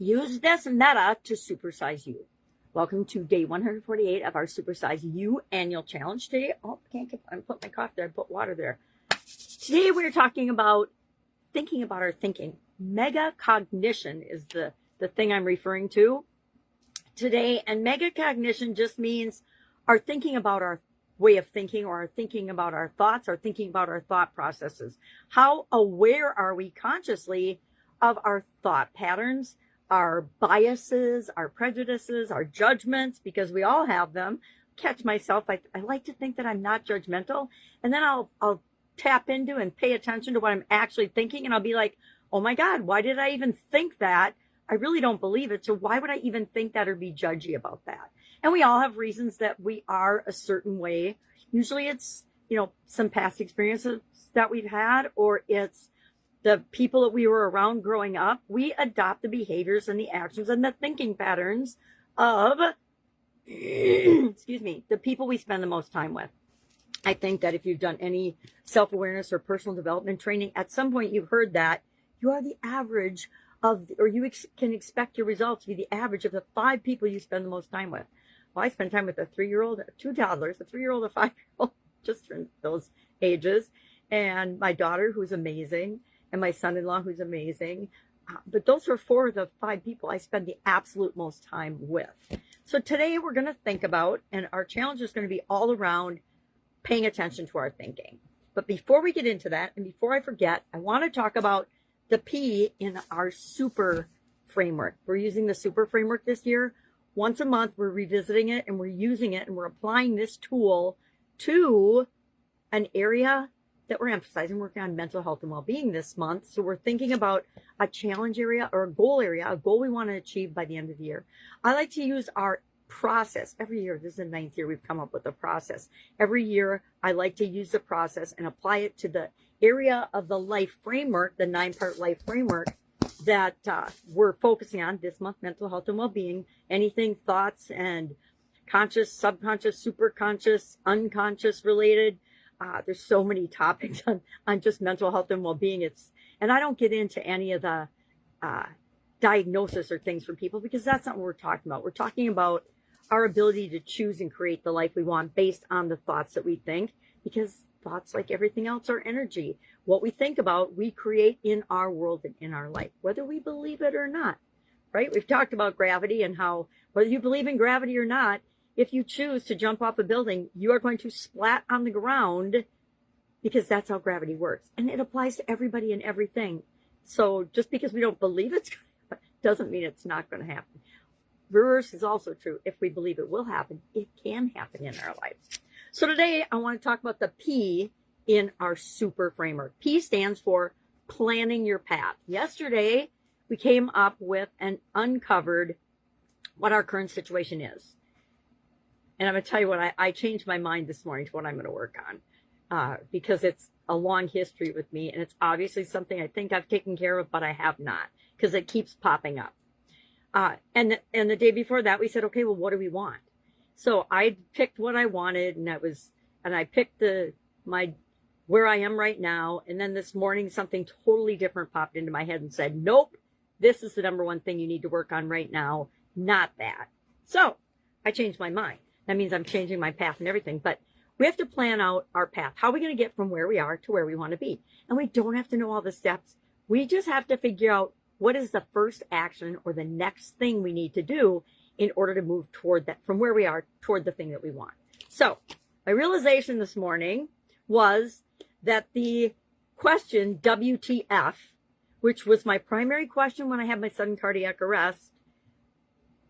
Use this meta to supersize you. Welcome to day 148 of our Supersize You annual challenge. Today, I'm putting my cough there, I put water there. Today we're talking about thinking about our thinking. Mega cognition is the thing I'm referring to today. And mega cognition just means our thinking about our way of thinking, or our thinking about our thoughts, or thinking about our thought processes. How aware are we consciously of our thought patterns, our biases, our prejudices, our judgments, because we all have them. Catch myself. I like to think that I'm not judgmental, and then I'll tap into and pay attention to what I'm actually thinking, and I'll be like, oh my God, why did I even think that? I really don't believe it. So why would I even think that or be judgy about that? And we all have reasons that we are a certain way. Usually it's, some past experiences that we've had, or it's the people that we were around growing up. We adopt the behaviors and the actions and the thinking patterns of, the people we spend the most time with. I think that if you've done any self-awareness or personal development training, at some point you've heard that you are the average of, or you can expect your results to be the average of the 5 people you spend the most time with. Well, I spend time with a 3-year-old, 2 toddlers, a 3-year-old, a 5-year-old, just from those ages, and my daughter, who's amazing, and my son-in-law, who's amazing. But those are 4 of the 5 people I spend the absolute most time with. So today we're going to think about, and our challenge is going to be all around paying attention to our thinking. But before we get into that, and before I forget, I want to talk about the P in our super framework. We're using the super framework this year. Once a month, we're revisiting it, and we're using it, and we're applying this tool to an area that we're emphasizing, working on mental health and well-being this month. So we're thinking about a challenge area or a goal we want to achieve by the end of the year. I like to use our process every year. This is the 9th year we've come up with a process. Every year, I like to use the process and apply it to the area of the life framework, the 9-part life framework that we're focusing on this month: mental health and well-being, anything thoughts and conscious, subconscious, superconscious, unconscious related. There's so many topics on just mental health and well-being. And I don't get into any of the diagnosis or things for people, because that's not what we're talking about. We're talking about our ability to choose and create the life we want based on the thoughts that we think, because thoughts, like everything else, are energy. What we think about, we create in our world and in our life, whether we believe it or not, right? We've talked about gravity and how, whether you believe in gravity or not, if you choose to jump off a building, you are going to splat on the ground, because that's how gravity works. And it applies to everybody and everything. So just because we don't believe it's doesn't mean it's not going to happen. Reverse is also true. If we believe it will happen, it can happen in our lives. So today I want to talk about the P in our super framework. P stands for planning your path. Yesterday, we came up with and uncovered what our current situation is. And I'm going to tell you what, I changed my mind this morning to what I'm going to work on, because it's a long history with me, and it's obviously something I think I've taken care of, but I have not, because it keeps popping up. And the day before that, we said, okay, well, what do we want? So I picked what I wanted, and I picked where I am right now. And then this morning, something totally different popped into my head and said, nope, this is the number one thing you need to work on right now, not that. So I changed my mind. That means I'm changing my path and everything, but we have to plan out our path. How are we going to get from where we are to where we want to be? And we don't have to know all the steps. We just have to figure out what is the first action or the next thing we need to do in order to move toward that, from where we are toward the thing that we want. So my realization this morning was that the question WTF, which was my primary question when I had my sudden cardiac arrest,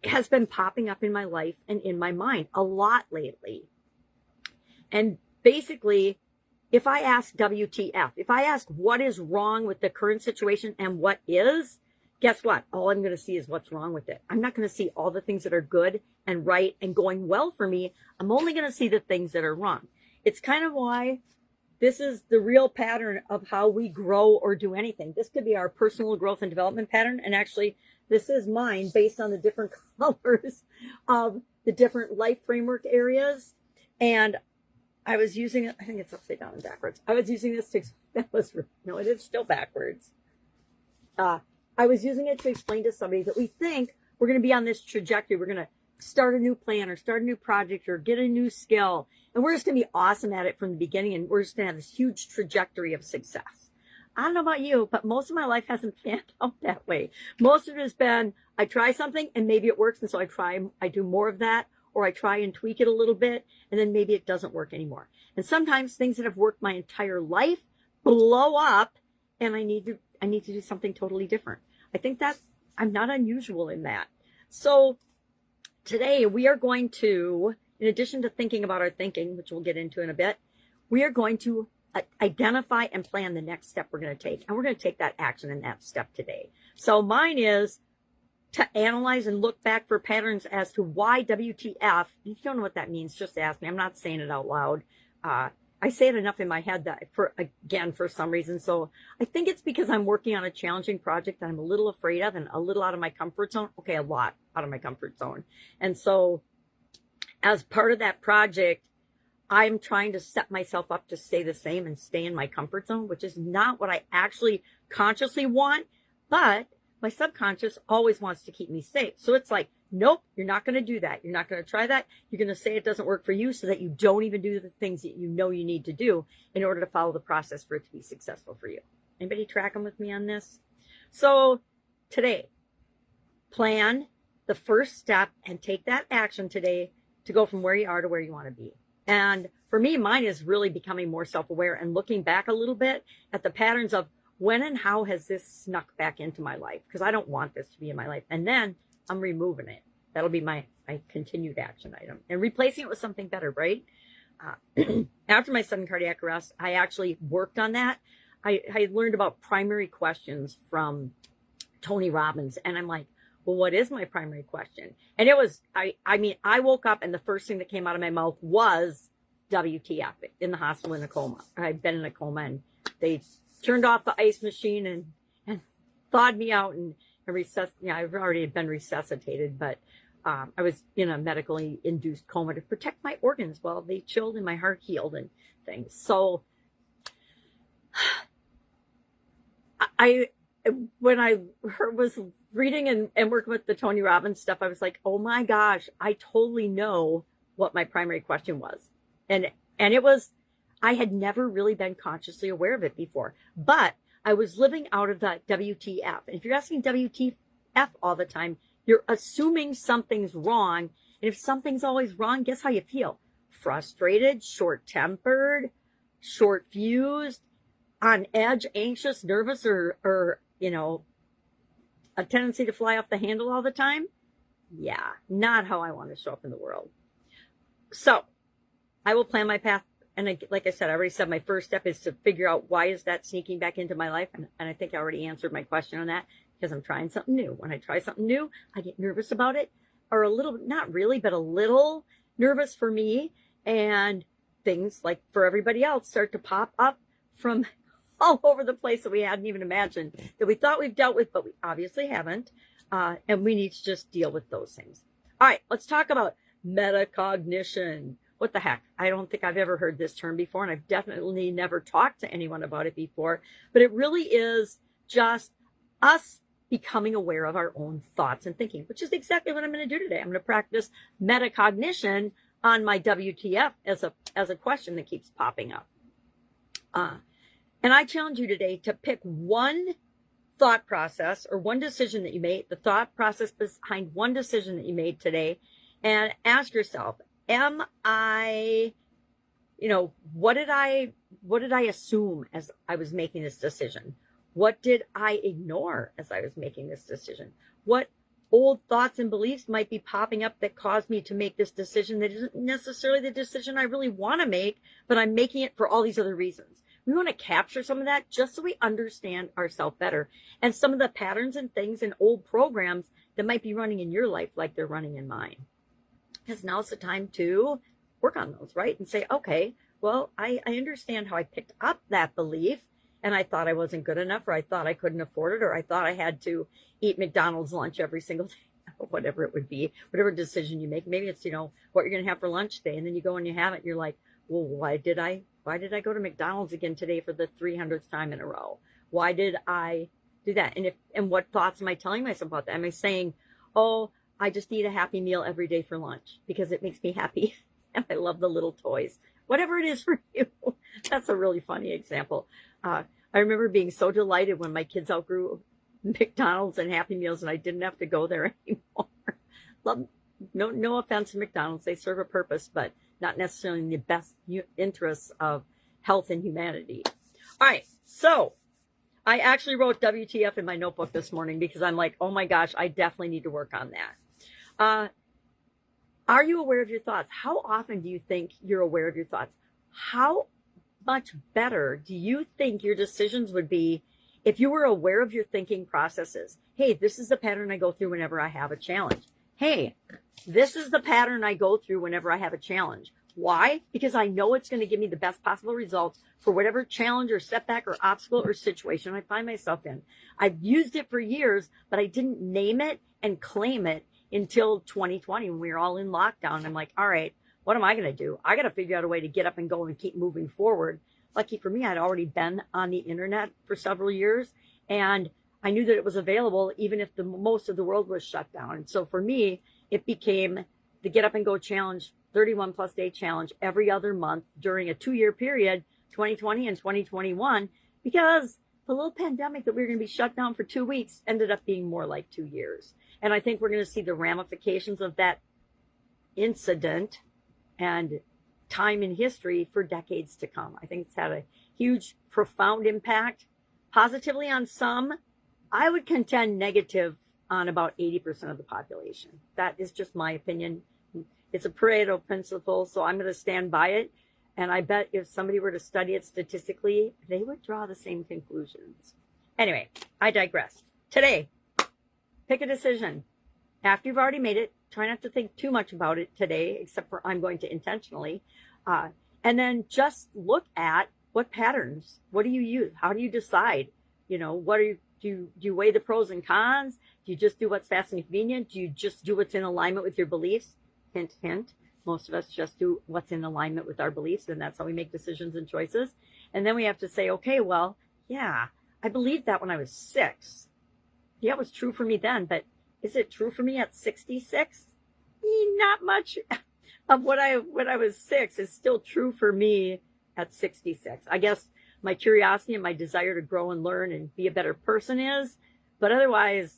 has been popping up in my life and in my mind a lot lately. And basically, if I ask WTF, if I ask what is wrong with the current situation and what is, guess what? All I'm going to see is what's wrong with it. I'm not going to see all the things that are good and right and going well for me. I'm only going to see the things that are wrong. It's kind of why this is the real pattern of how we grow or do anything. This could be our personal growth and development pattern. And actually, this is mine based on the different colors of the different life framework areas. And I was using it, I think it's upside down and backwards. I was using this to, no, it is still backwards. I I was using it to explain to somebody that we think we're going to be on this trajectory. We're going to start a new plan or start a new project or get a new skill. And we're just going to be awesome at it from the beginning. And we're just going to have this huge trajectory of success. I don't know about you, but most of my life hasn't panned out that way. Most of it has been, I try something and maybe it works. And so I do more of that, or I try and tweak it a little bit, and then maybe it doesn't work anymore. And sometimes things that have worked my entire life blow up, and I need to do something totally different. I think that I'm not unusual in that. So today we are going to, in addition to thinking about our thinking, which we'll get into in a bit, we are going to identify and plan the next step we're going to take. And we're going to take that action in that step today. So mine is to analyze and look back for patterns as to why WTF. If you don't know what that means, just ask me. I'm not saying it out loud. I say it enough in my head that for some reason. So I think it's because I'm working on a challenging project that I'm a little afraid of and a little out of my comfort zone. Okay, a lot out of my comfort zone. And so as part of that project, I'm trying to set myself up to stay the same and stay in my comfort zone, which is not what I actually consciously want, but my subconscious always wants to keep me safe. So it's like, nope, you're not going to do that. You're not going to try that. You're going to say it doesn't work for you so that you don't even do the things that you know you need to do in order to follow the process for it to be successful for you. Anybody tracking with me on this? So today, plan the first step and take that action today to go from where you are to where you want to be. And for me, mine is really becoming more self-aware and looking back a little bit at the patterns of when and how has this snuck back into my life? Because I don't want this to be in my life. And then I'm removing it. That'll be my continued action item and replacing it with something better, right? After my sudden cardiac arrest, I actually worked on that. I learned about primary questions from Tony Robbins. And I'm like, well, what is my primary question? And it was, I woke up and the first thing that came out of my mouth was WTF, in the hospital in a coma. I'd been in a coma and they turned off the ice machine and thawed me out and I've already been resuscitated, but I was in a medically induced coma to protect my organs while they chilled and my heart healed and things. So when I was reading and working with the Tony Robbins stuff, I was like, oh my gosh, I totally know what my primary question was. And it was, I had never really been consciously aware of it before, but I was living out of that WTF. And if you're asking WTF all the time, you're assuming something's wrong. And if something's always wrong, guess how you feel? Frustrated, short-tempered, short-fused, on edge, anxious, nervous, or a tendency to fly off the handle all the time. Yeah, not how I want to show up in the world. So I will plan my path. And like I said, I already said my first step is to figure out why is that sneaking back into my life. And I think I already answered my question on that because I'm trying something new. When I try something new, I get nervous about it, or a little, not really, but a little nervous for me. And things like for everybody else start to pop up from all over the place that we hadn't even imagined, that we thought we've dealt with, but we obviously haven't. And we need to just deal with those things. All right, let's talk about metacognition. What the heck? I don't think I've ever heard this term before, and I've definitely never talked to anyone about it before. But it really is just us becoming aware of our own thoughts and thinking, which is exactly what I'm going to do today. I'm going to practice metacognition on my WTF as a question that keeps popping up. And I challenge you today to pick one thought process or one decision that you made, the thought process behind one decision that you made today, and ask yourself, am I, what did I assume as I was making this decision? What did I ignore as I was making this decision? What old thoughts and beliefs might be popping up that caused me to make this decision that isn't necessarily the decision I really want to make, but I'm making it for all these other reasons? We want to capture some of that just so we understand ourselves better and some of the patterns and things and old programs that might be running in your life like they're running in mine. Because now's the time to work on those, right? And say, okay, well, I understand how I picked up that belief and I thought I wasn't good enough, or I thought I couldn't afford it, or I thought I had to eat McDonald's lunch every single day, or whatever it would be, whatever decision you make. Maybe it's, what you're going to have for lunch today. And then you go and you have it. And you're like, well, why did I go to McDonald's again today for the 300th time in a row? Why did I do that. And what thoughts am I telling myself about that? Am I saying, oh, I just eat a happy meal every day for lunch because it makes me happy and I love the little toys? Whatever it is for you. That's a really funny example. I remember being so delighted when my kids outgrew McDonald's and Happy Meals and I didn't have to go there anymore. No offense to McDonald's. They serve a purpose, but not necessarily in the best interests of health and humanity. All right. So I actually wrote WTF in my notebook this morning because I'm like, oh my gosh, I definitely need to work on that. Are you aware of your thoughts? How often do you think you're aware of your thoughts? How much better do you think your decisions would be if you were aware of your thinking processes? Hey, this is the pattern I go through whenever I have a challenge. Hey, this is the pattern I go through whenever I have a challenge. Why? Because I know it's going to give me the best possible results for whatever challenge or setback or obstacle or situation I find myself in. I've used it for years, but I didn't name it and claim it until 2020 when we were all in lockdown. I'm like, all right, what am I going to do? I got to figure out a way to get up and go and keep moving forward. Lucky for me, I'd already been on the internet for several years, and I knew that it was available even if most of the world was shut down. And so for me, it became the Get Up and Go Challenge, 31 plus day challenge every other month during a 2-year period, 2020 and 2021, because the little pandemic that we were going to be shut down for 2 weeks ended up being more like 2 years. And I think we're going to see the ramifications of that incident and time in history for decades to come. I think it's had a huge, profound impact, positively on some. I would contend negative on about 80% of the population. That is just my opinion. It's a Pareto principle, so I'm going to stand by it. And I bet if somebody were to study it statistically, they would draw the same conclusions. Anyway, I digress. Today, pick a decision. After you've already made it, try not to think too much about it today, except for I'm going to intentionally. And then just look at what patterns, what do you use? How do you decide? You know, what are do you weigh the pros and cons? Do you just do what's fast and convenient? Do you just do what's in alignment with your beliefs? Hint, hint. Most of us just do what's in alignment with our beliefs, and that's how we make decisions and choices. And then we have to say, okay, well, yeah, I believed that when I was 6. Yeah, it was true for me then, but is it true for me at 66? Not much of what I was 6 is still true for me at 66. I guess my curiosity and my desire to grow and learn and be a better person is, but otherwise,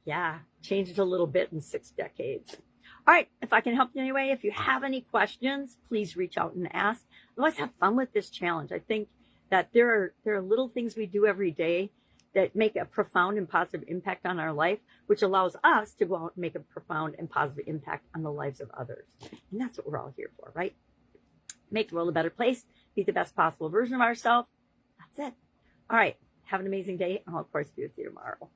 yeah, changed a little bit in 6 decades. All right, if I can help you anyway, if you have any questions, please reach out and ask. Otherwise, have fun with this challenge. I think that there are little things we do every day that make a profound and positive impact on our life, which allows us to go out and make a profound and positive impact on the lives of others. And that's what we're all here for, right? Make the world a better place, be the best possible version of ourselves. That's it. All right, have an amazing day, and I'll, of course, be with you tomorrow.